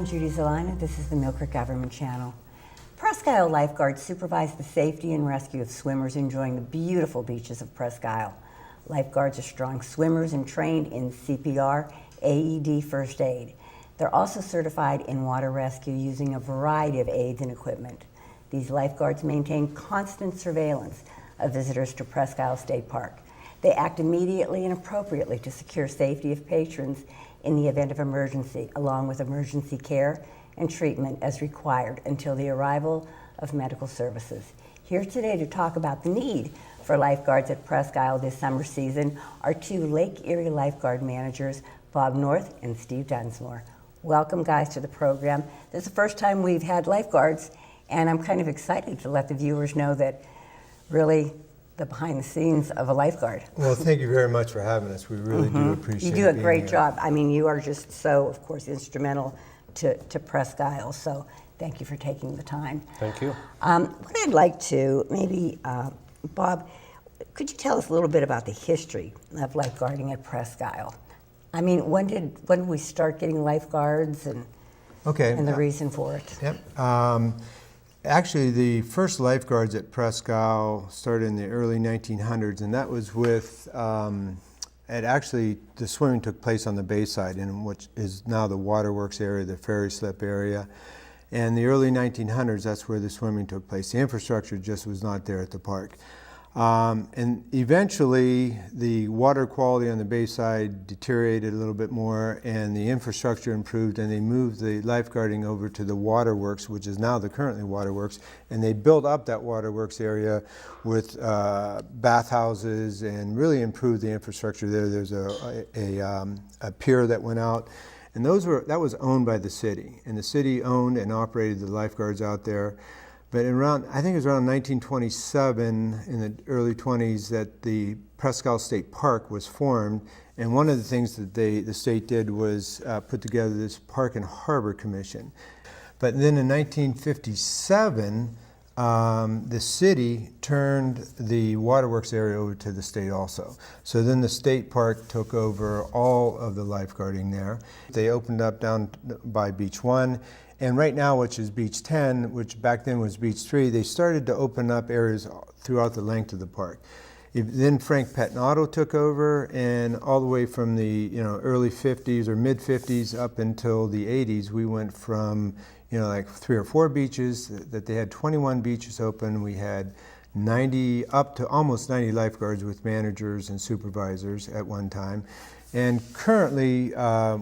Judy Zelina. This is the Mill Creek Government Channel. Presque Isle Lifeguards supervise the safety and rescue of swimmers enjoying the beautiful beaches of Presque Isle. Lifeguards are strong swimmers and trained in CPR, AED first aid. They're also certified in water rescue using a variety of aids and equipment. These lifeguards maintain constant surveillance of visitors to Presque Isle State Park. They act immediately and appropriately to secure safety of patrons in the event of emergency, along with emergency care and treatment as required until the arrival of medical services. Here today to talk about the need for lifeguards at Presque Isle this summer season are two Lake Erie lifeguard managers, Bob North and Steve Dunsmore. Welcome, guys, to the program. This is the first time we've had lifeguards, and I'm kind of excited to let the viewers know that really the behind the scenes of a lifeguard. Well, thank you very much for having us. We really do appreciate it. You do a great job. I mean, you are just so, of course, instrumental to Presque Isle, so thank you for taking the time. Thank you. What I'd like to, maybe, Bob, could you tell us a little bit about the history of lifeguarding at Presque Isle? I mean, when did we start getting lifeguards and the reason for it? Yep. Actually, the first lifeguards at Presque Isle started in the early 1900s, and that was with, the swimming took place on the bayside, in which is now the waterworks area, the ferry slip area. And the early 1900s, that's where the swimming took place. The infrastructure just was not there at the park. And eventually, the water quality on the bayside deteriorated a little bit more, and the infrastructure improved, and they moved the lifeguarding over to the waterworks, which is now the currently waterworks, and they built up that waterworks area with bathhouses and really improved the infrastructure there. There's a pier that went out, and that was owned by the city, and the city owned and operated the lifeguards out there. But I think it was around 1927, in the early 20s, that the Presque Isle State Park was formed. And one of the things that the state did was put together this Park and Harbor Commission. But then in 1957, the city turned the waterworks area over to the state also. So then the state park took over all of the lifeguarding there. They opened up down by Beach 1. And right now, which is Beach 10, which back then was Beach 3, they started to open up areas throughout the length of the park. Then Frank Pettinato took over, and all the way from the early 50s or mid 50s up until the 80s, we went from like 3 or 4 beaches that they had 21 beaches open. We had 90 up to almost 90 lifeguards with managers and supervisors at one time. And currently,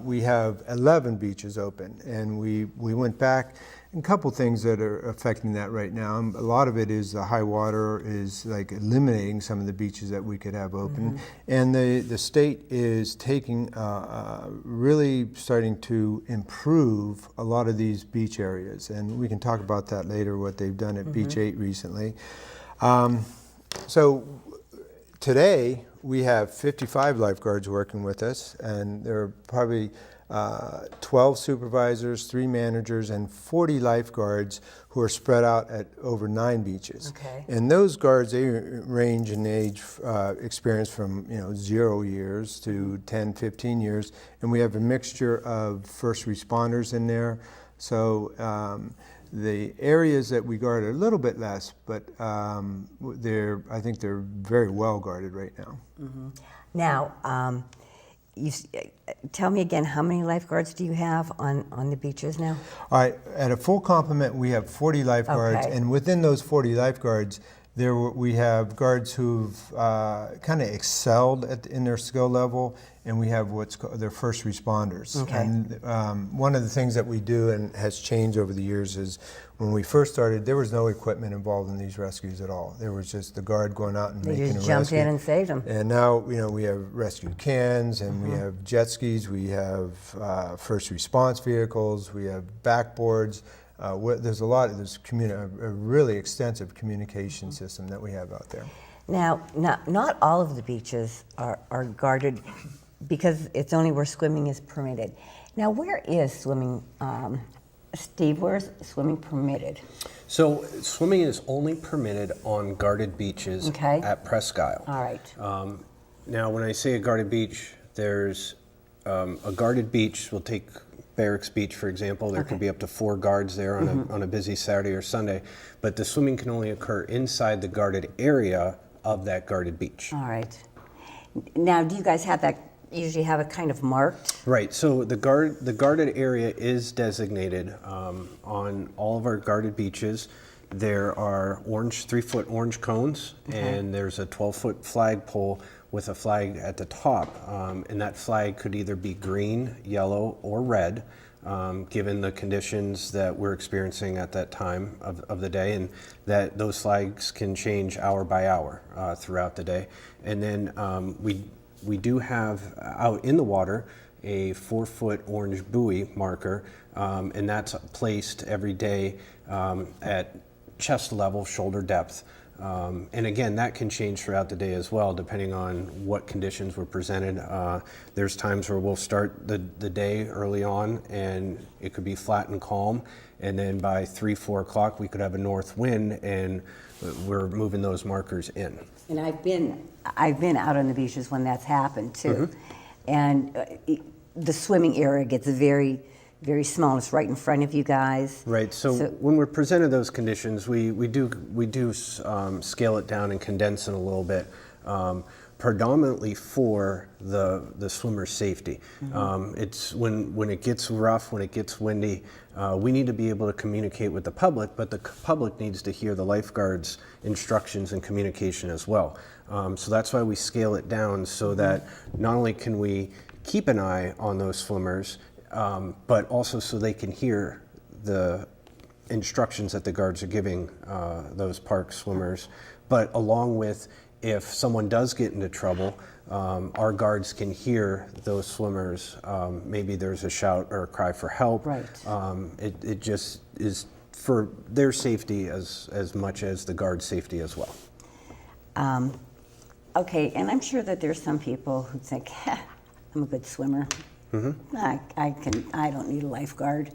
we have 11 beaches open, and we went back. A couple things that are affecting that right now. A lot of it is the high water is like eliminating some of the beaches that we could have open. And the state is taking, really starting to improve a lot of these beach areas. And we can talk about that later, what they've done at Beach 8 recently. So today, we have 55 lifeguards working with us, and there are probably 12 supervisors, 3 managers, and 40 lifeguards who are spread out at over 9 beaches. Okay. And those guards, they range in age experience from 0 years to 10, 15 years, and we have a mixture of first responders in there. So the areas that we guard are a little bit less, but I think they're very well guarded right now. Now, tell me again, how many lifeguards do you have on the beaches now? All right, at a full complement, we have 40 lifeguards, Okay. and within those 40 lifeguards, we have guards who've kind of excelled in their skill level, and we have what's called their first responders. Okay. And one of the things that we do and has changed over the years is when we first started, there was no equipment involved in these rescues at all. There was just the guard going out and making a rescue. They just jumped in and saved them. And now, we have rescue cans, and we have jet skis, we have first response vehicles, we have backboards. There's a really extensive communication system that we have out there. Now, not all of the beaches are guarded because it's only where swimming is permitted. Now, where is swimming, Steve, where's swimming permitted? So swimming is only permitted on guarded beaches at Presque Isle. All right. Now, when I say a guarded beach, there's a guarded beach will take Barracks Beach, for example, there could be up to 4 guards there on a busy Saturday or Sunday, but the swimming can only occur inside the guarded area of that guarded beach. All right. Now, do you guys have that, usually have it kind of marked? Right, so the guarded area is designated on all of our guarded beaches. There are 3-foot orange cones, and there's a 12-foot flagpole with a flag at the top, and that flag could either be green, yellow, or red, given the conditions that we're experiencing at that time of the day, and that those flags can change hour by hour throughout the day. And then we do have out in the water a 4-foot orange buoy marker, and that's placed every day at chest level, shoulder depth. And again, that can change throughout the day as well, depending on what conditions were presented. There's times where we'll start the day early on, and it could be flat and calm, and then by 3-4 o'clock we could have a north wind, and we're moving those markers in. And I've been out on the beaches when that's happened too, and the swimming area gets very, very small. It's right in front of you guys. Right. So when we're presented those conditions, we do scale it down and condense it a little bit, predominantly for the swimmer's safety. It's when it gets rough, when it gets windy, we need to be able to communicate with the public, but the public needs to hear the lifeguards' instructions and communication as well. So that's why we scale it down, so that not only can we keep an eye on those swimmers, but also so they can hear the instructions that the guards are giving those park swimmers. But along with, if someone does get into trouble, our guards can hear those swimmers. Maybe there's a shout or a cry for help. Right. It just is for their safety as much as the guard's safety as well. Okay, and I'm sure that there's some people who think, I'm a good swimmer. I don't need a lifeguard.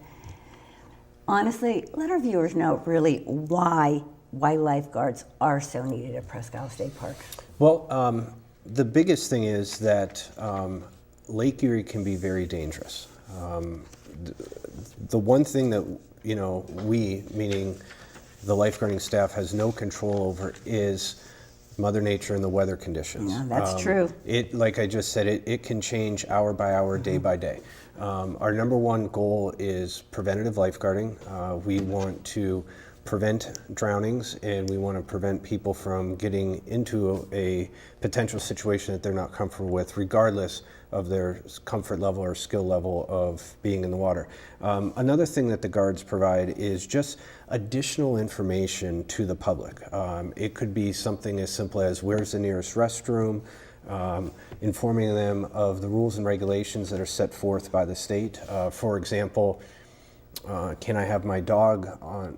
Honestly, let our viewers know really why lifeguards are so needed at Presque State Park. Well, the biggest thing is that Lake Erie can be very dangerous. The one thing that we, meaning the lifeguarding staff, has no control over is Mother Nature and the weather conditions. Yeah, that's true. Like I just said, it can change hour by hour, day by day. Our number one goal is preventative lifeguarding. We want to prevent drownings, and we want to prevent people from getting into a potential situation that they're not comfortable with, regardless of their comfort level or skill level of being in the water. Another thing that the guards provide is just additional information to the public. It could be something as simple as where's the nearest restroom, informing them of the rules and regulations that are set forth by the state. For example, can I have my dog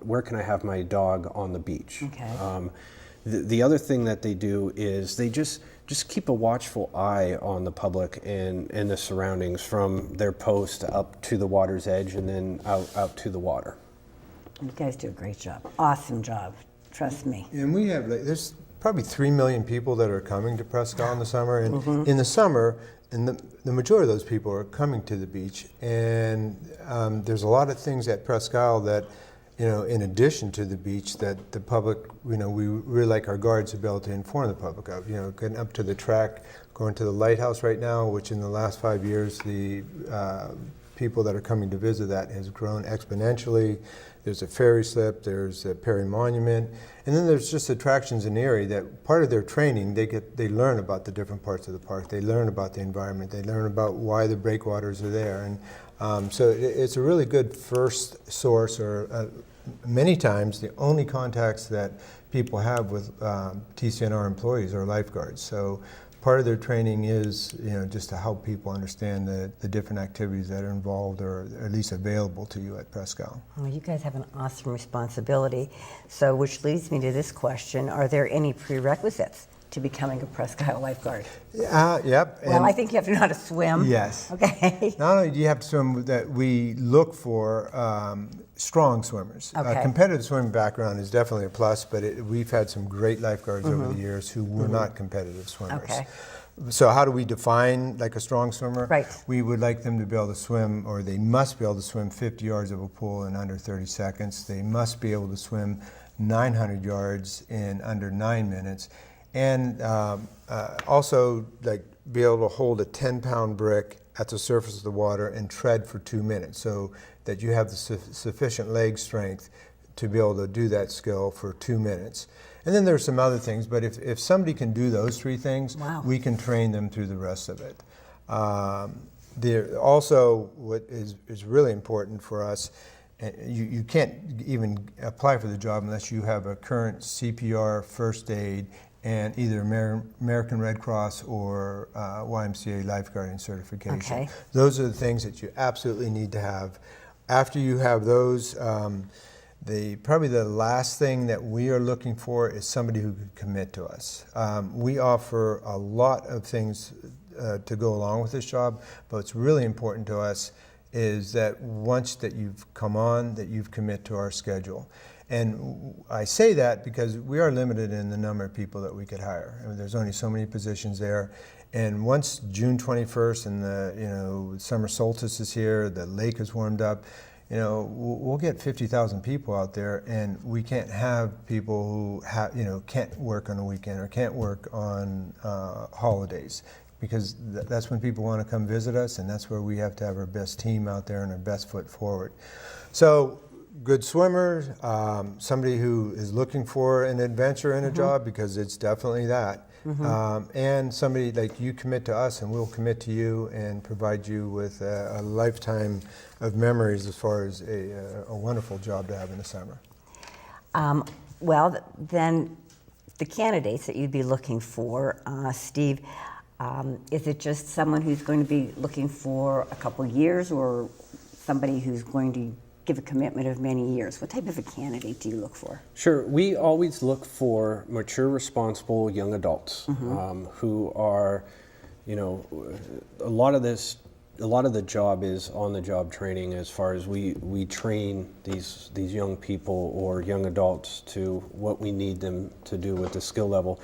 where can I have my dog on the beach? Okay. The other thing that they do is they just keep a watchful eye on the public and the surroundings, from their post up to the water's edge and then out to the water. You guys do a great job. Awesome job. Trust me. And we have, there's probably 3 million people that are coming to Presque in the summer. And in the summer, and the majority of those people are coming to the beach. And there's a lot of things at Presque that, in addition to the beach, that the public, we really like our guards to be able to inform the public of. Getting up to the track, going to the lighthouse right now, which in the last 5 years, the people that are coming to visit that has grown exponentially. There's a ferry slip, there's a Perry Monument, and then there's just attractions in the area that part of their training, they learn about the different parts of the park, they learn about the environment, they learn about why the breakwaters are there. And so it's a really good first source, or many times the only contacts that people have with TCNR employees are lifeguards. So part of their training is, just to help people understand the different activities that are involved or at least available to you at Presque. Well, you guys have an awesome responsibility. So, which leads me to this question: are there any prerequisites to becoming a Presque Isle lifeguard? Yep. Well, and I think you have to know how to swim. Yes. Okay. Not only do you have to swim, that we look for strong swimmers. Okay. A competitive swimming background is definitely a plus, but we've had some great lifeguards over the years who were not competitive swimmers. Okay. So how do we define like a strong swimmer? Right. We would like them to be able to swim, or they must be able to swim 50 yards of a pool in under 30 seconds. They must be able to swim 900 yards in under 9 minutes. And also like be able to hold a 10-pound brick at the surface of the water and tread for 2 minutes, so that you have the sufficient leg strength to be able to do that skill for 2 minutes. And then there's some other things, but if somebody can do those 3 things, wow, we can train them through the rest of it. Also, what is really important for us, you can't even apply for the job unless you have a current CPR, first aid, and either American Red Cross or YMCA lifeguarding certification. Okay. Those are the things that you absolutely need to have. After you have those, probably the last thing that we are looking for is somebody who can commit to us. We offer a lot of things to go along with this job, but what's really important to us is that once that you've come on, that you've commit to our schedule. And I say that because we are limited in the number of people that we could hire. I mean, there's only so many positions there. And once June 21st and the summer solstice is here, the lake is warmed up, we'll get 50,000 people out there, and we can't have people who can't work on a weekend or can't work on holidays, because that's when people want to come visit us, and that's where we have to have our best team out there and our best foot forward. So good swimmer, somebody who is looking for an adventure in a job, because it's definitely that. And somebody like you commit to us, and we'll commit to you and provide you with a lifetime of memories as far as a wonderful job to have in the summer. Well, then the candidates that you'd be looking for, Steve, is it just someone who's going to be looking for a couple years, or somebody who's going to give a commitment of many years? What type of a candidate do you look for? Sure. We always look for mature, responsible young adults who are, a lot of the job is on-the-job training, as far as we train these young people or young adults to what we need them to do with the skill level.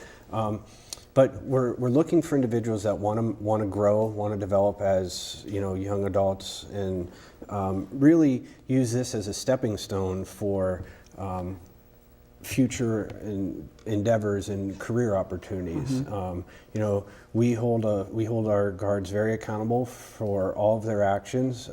But we're looking for individuals that want to grow, want to develop as young adults, and really use this as a stepping stone for future endeavors and career opportunities. We hold our guards very accountable for all of their actions.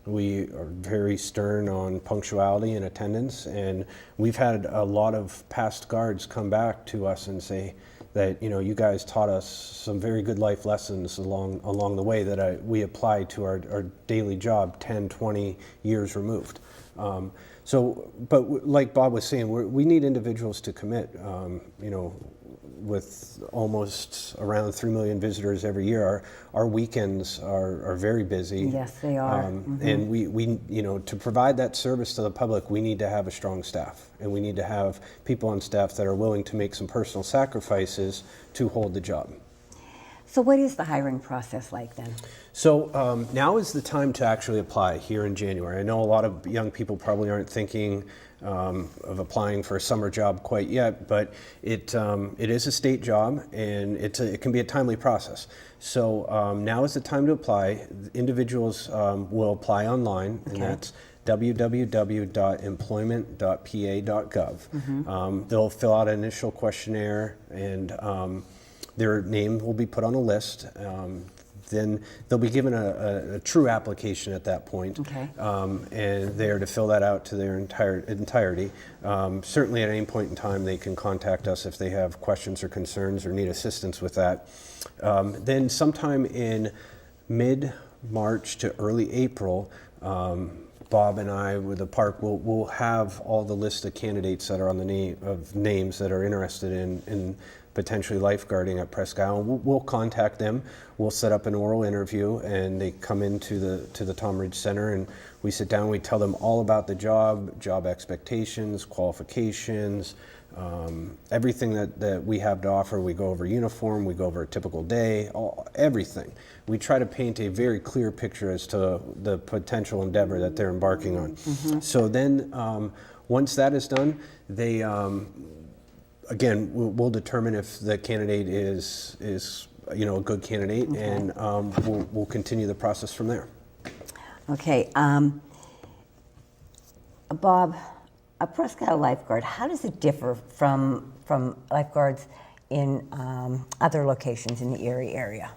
We are very stern on punctuality and attendance, and we've had a lot of past guards come back to us and say that you guys taught us some very good life lessons along the way that we apply to our daily job 10, 20 years removed. But like Bob was saying, we need individuals to commit. With almost around 3 million visitors every year, our weekends are very busy. Yes, they are. And we to provide that service to the public, we need to have a strong staff, and we need to have people on staff that are willing to make some personal sacrifices to hold the job. So what is the hiring process like then? So now is the time to actually apply here in January. I know a lot of young people probably aren't thinking of applying for a summer job quite yet, but it is a state job, and it can be a timely process. So now is the time to apply. Individuals will apply online, and that's www.employment.pa.gov. They'll fill out an initial questionnaire, and their name will be put on a list. Then they'll be given a true application at that point, and they're to fill that out to their entirety. Certainly at any point in time they can contact us if they have questions or concerns or need assistance with that. Then sometime in mid-March to early April, Bob and I with the park will have all the list of candidates that are on the names that are interested in potentially lifeguarding at Presque Isle. We'll contact them. We'll set up an oral interview, and they come into the Tom Ridge Center, and we sit down. We tell them all about the job expectations, qualifications, everything that we have to offer. We go over uniform, we go over a typical day, everything. We try to paint a very clear picture as to the potential endeavor that they're embarking on. So then, once that is done, they, again, we'll determine if the candidate is a good candidate, and we'll continue the process from there. Okay, Bob, a Presque Isle lifeguard, how does it differ from lifeguards in other locations in the Erie area?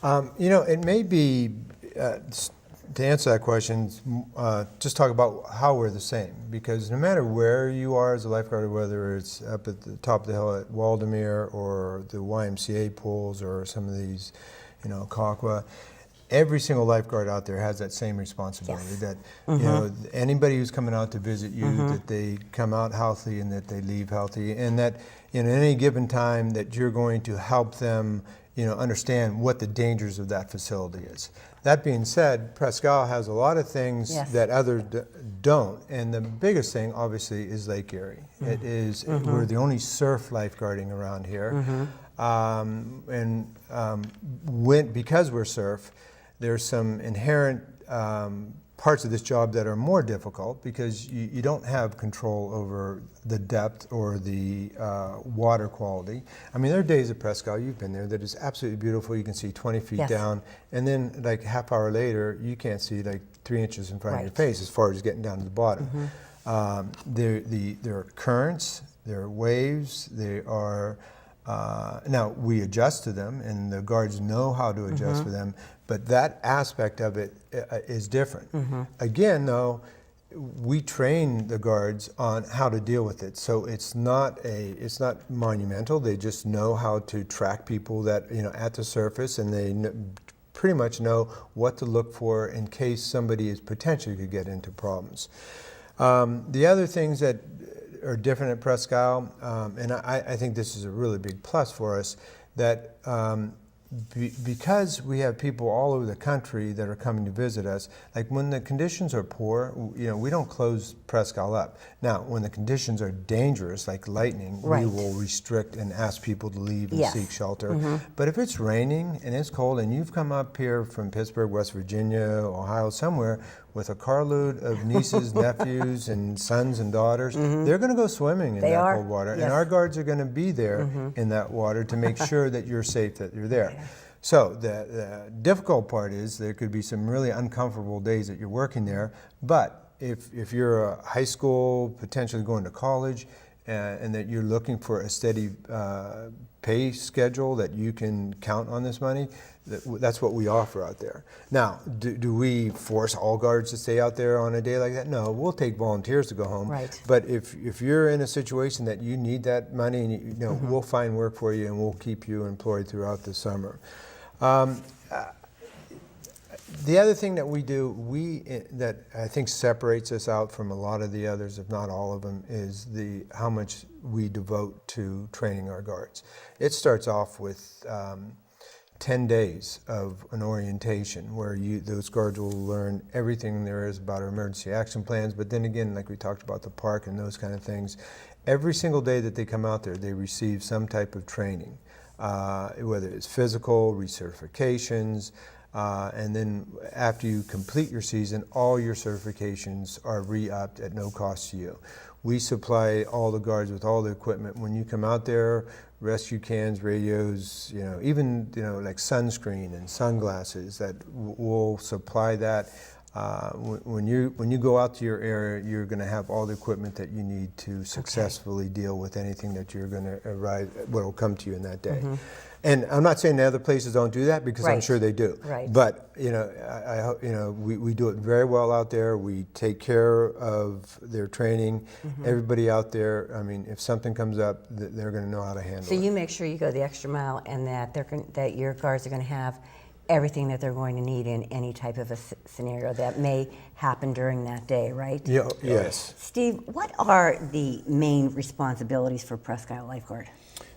It may be, to answer that question, just talk about how we're the same. Because no matter where you are as a lifeguard, whether it's up at the top of the hill at Waldemere or the YMCA pools or some of these, Kakwa, every single lifeguard out there has that same responsibility. Yes. That anybody who's coming out to visit you, that they come out healthy and that they leave healthy, and that in any given time that you're going to help them understand what the dangers of that facility is. That being said, Presque Isle has a lot of things that others don't, and the biggest thing, obviously, is Lake Erie. It is we're the only surf lifeguarding around here, because we're surf, there's some inherent parts of this job that are more difficult because you don't have control over the depth or the water quality. I mean, there are days at Presque Isle, you've been there, that is absolutely beautiful. You can see 20 feet down, and then like a half hour later, you can't see like 3 inches in front of your face as far as getting down to the bottom. There are currents, there are waves, there are now we adjust to them, and the guards know how to adjust for them, but that aspect of it is different. Again, though, we train the guards on how to deal with it, so it's not monumental. They just know how to track people that at the surface, and they pretty much know what to look for in case somebody is potentially could get into problems. The other things that are different at Presque Isle, and I think this is a really big plus for us, that because we have people all over the country that are coming to visit us, like when the conditions are poor, we don't close Presque Isle up. Now, when the conditions are dangerous, like lightning, we will restrict and ask people to leave and seek shelter. But if it's raining and it's cold and you've come up here from Pittsburgh, West Virginia, Ohio, somewhere, with a carload of nieces, nephews, and sons and daughters, they're going to go swimming in that cold water. And our guards are going to be there in that water to make sure that you're safe, that you're there. So the difficult part is there could be some really uncomfortable days that you're working there, but if you're a high school, potentially going to college, and that you're looking for a steady pay schedule that you can count on this money, that's what we offer out there. Now, do we force all guards to stay out there on a day like that? No, we'll take volunteers to go home. Right. But if you're in a situation that you need that money, and we'll find work for you, and we'll keep you employed throughout the summer. The other thing that we do, that I think separates us out from a lot of the others, if not all of them, is how much we devote to training our guards. It starts off with 10 days of an orientation where those guards will learn everything there is about our emergency action plans, but then again, like we talked about the park and those kind of things, every single day that they come out there, they receive some type of training, whether it's physical, recertifications, and then after you complete your season, all your certifications are re-upped at no cost to you. We supply all the guards with all the equipment. When you come out there, rescue cans, radios, even like sunscreen and sunglasses, that we'll supply that. When you go out to your area, you're going to have all the equipment that you need to successfully deal with anything that you're going to what will come to you in that day. And I'm not saying the other places don't do that, because I'm sure they do. But I hope we do it very well out there. We take care of their training. Everybody out there, I mean, if something comes up, they're going to know how to handle it. So you make sure you go the extra mile, and that your guards are going to have everything that they're going to need in any type of a scenario that may happen during that day, right? Yeah. Yes. Steve, what are the main responsibilities for Presque Isle Lifeguard?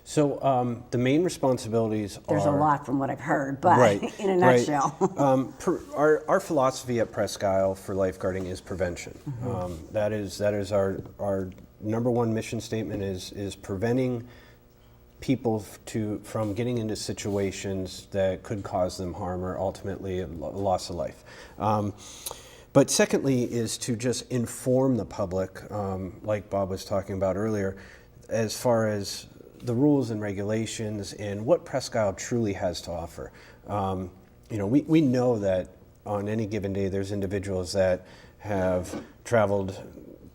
So the main responsibilities There's a lot from what I've heard, but in a nutshell. Our philosophy at Presque Isle for lifeguarding is prevention. That is our number one mission statement is preventing people from getting into situations that could cause them harm or ultimately a loss of life. But secondly is to just inform the public, like Bob was talking about earlier, as far as the rules and regulations and what Presque Isle truly has to offer. We know that on any given day there's individuals that have traveled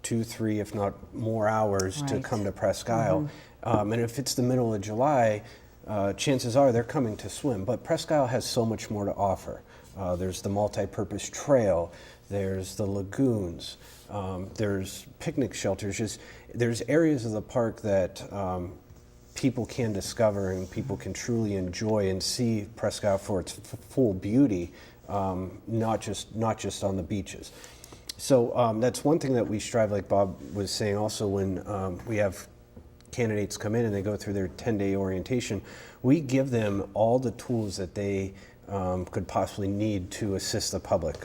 2, 3, if not more hours to come to Presque Isle. And if it's the middle of July, chances are they're coming to swim. But Presque Isle has so much more to offer. There's the multi-purpose trail, there's the lagoons, there's picnic shelters. There's areas of the park that people can discover and people can truly enjoy and see Presque Isle for its full beauty, not just on the beaches. So that's one thing that we strive, like Bob was saying also, when we have candidates come in and they go through their 10-day orientation, we give them all the tools that they could possibly need to assist the public.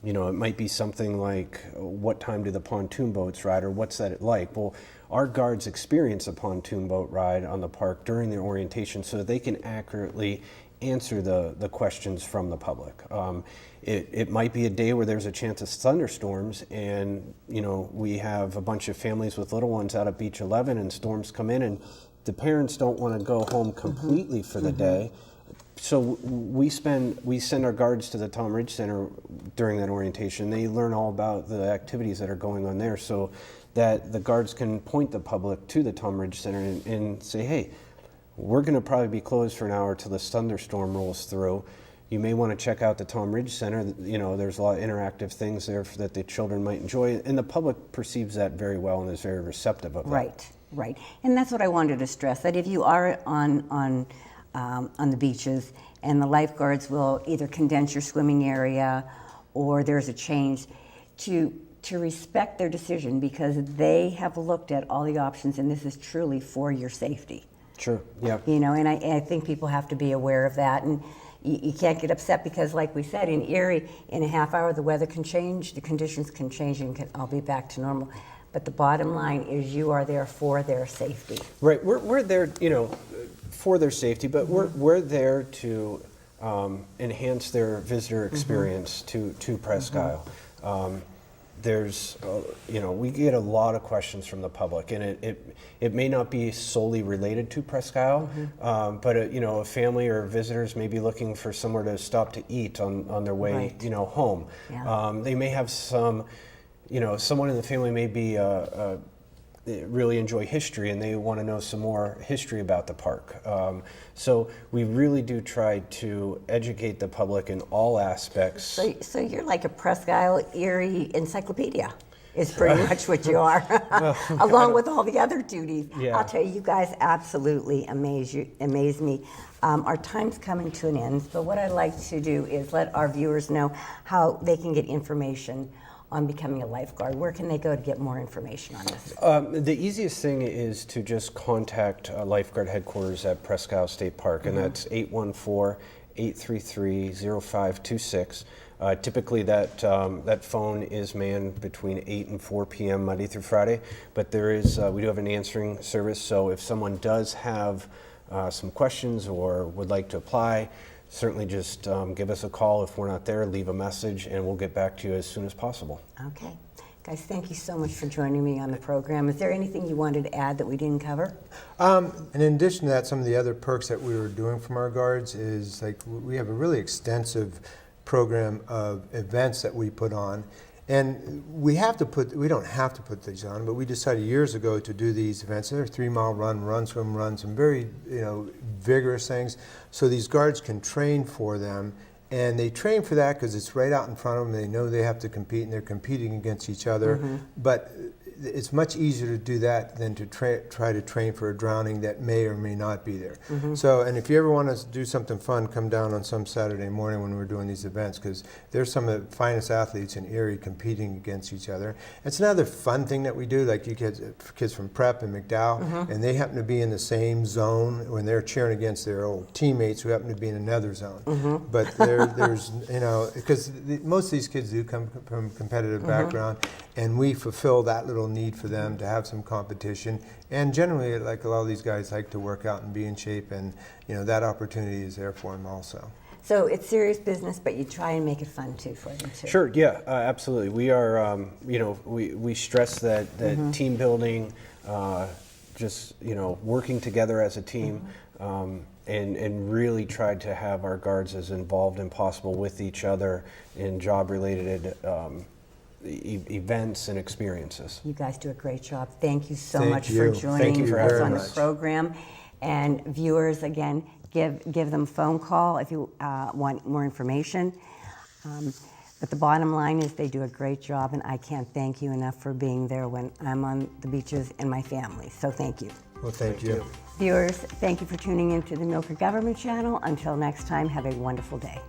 It might be something like, what time do the pontoon boats ride, or what's that like? Well, our guards experience a pontoon boat ride on the park during their orientation so that they can accurately answer the questions from the public. It might be a day where there's a chance of thunderstorms, and we have a bunch of families with little ones out at Beach 11 and storms come in and the parents don't want to go home completely for the day. So we send our guards to the Tom Ridge Center during that orientation. They learn all about the activities that are going on there so that the guards can point the public to the Tom Ridge Center and say, hey, we're going to probably be closed for an hour till this thunderstorm rolls through. You may want to check out the Tom Ridge Center. There's a lot of interactive things there that the children might enjoy, and the public perceives that very well and is very receptive of that. Right. And that's what I wanted to stress, that if you are on the beaches and the lifeguards will either condense your swimming area or there's a change, to respect their decision, because they have looked at all the options and this is truly for your safety. Sure, yeah. And I think people have to be aware of that, and you can't get upset because, like we said, in Erie, in a half hour the weather can change, the conditions can change, and I'll be back to normal. But the bottom line is you are there for their safety. Right, we're there, for their safety, but we're there to enhance their visitor experience to Presque Isle. There's, we get a lot of questions from the public, and it may not be solely related to Presque Isle, but a family or visitors may be looking for somewhere to stop to eat on their way, home. Yeah. They may have some, someone in the family may be really enjoy history and they want to know some more history about the park. So we really do try to educate the public in all aspects. So you're like a Presque Isle Erie encyclopedia, is pretty much what you are, along with all the other duties. Yeah. I'll tell you, you guys absolutely amaze me. Our time's coming to an end, but what I'd like to do is let our viewers know how they can get information on becoming a lifeguard. Where can they go to get more information on this? The easiest thing is to just contact lifeguard headquarters at Presque Isle State Park, and that's 814-833-0526. Typically that phone is manned between 8 and 4 p.m. Monday through Friday, but we do have an answering service, so if someone does have some questions or would like to apply, certainly just give us a call. If we're not there, leave a message and we'll get back to you as soon as possible. Okay. Guys, thank you so much for joining me on the program. Is there anything you wanted to add that we didn't cover? And in addition to that, some of the other perks that we were doing from our guards is, like, we have a really extensive program of events that we put on. And we don't have to put these on, but we decided years ago to do these events. They're 3-mile run, swim, run, some very vigorous things. So these guards can train for them, and they train for that because it's right out in front of them. They know they have to compete, and they're competing against each other. But it's much easier to do that than to try to train for a drowning that may or may not be there. So, and if you ever want to do something fun, come down on some Saturday morning when we're doing these events, because there's some of the finest athletes in Erie competing against each other. It's another fun thing that we do, like you kids from Prep and McDowell, and they happen to be in the same zone when they're cheering against their old teammates who happen to be in another zone. But there's, because most of these kids do come from competitive background, and we fulfill that little need for them to have some competition. And generally, like a lot of these guys like to work out and be in shape, and that opportunity is there for them also. So it's serious business, but you try and make it fun too for them too. Sure, yeah, absolutely. We are, we stress that team building, just, working together as a team, and really tried to have our guards as involved as possible with each other in job-related events and experiences. You guys do a great job. Thank you so Thank much you. for joining Thank you for us having on the us. program. And viewers, again, give them a phone call if you want more information. But the bottom line is they do a great job, and I can't thank you enough for being there when I'm on the beaches and my family. So thank you. Well, thank you. Viewers, thank you for tuning in to the Milford Government Channel. Until next time, have a wonderful day.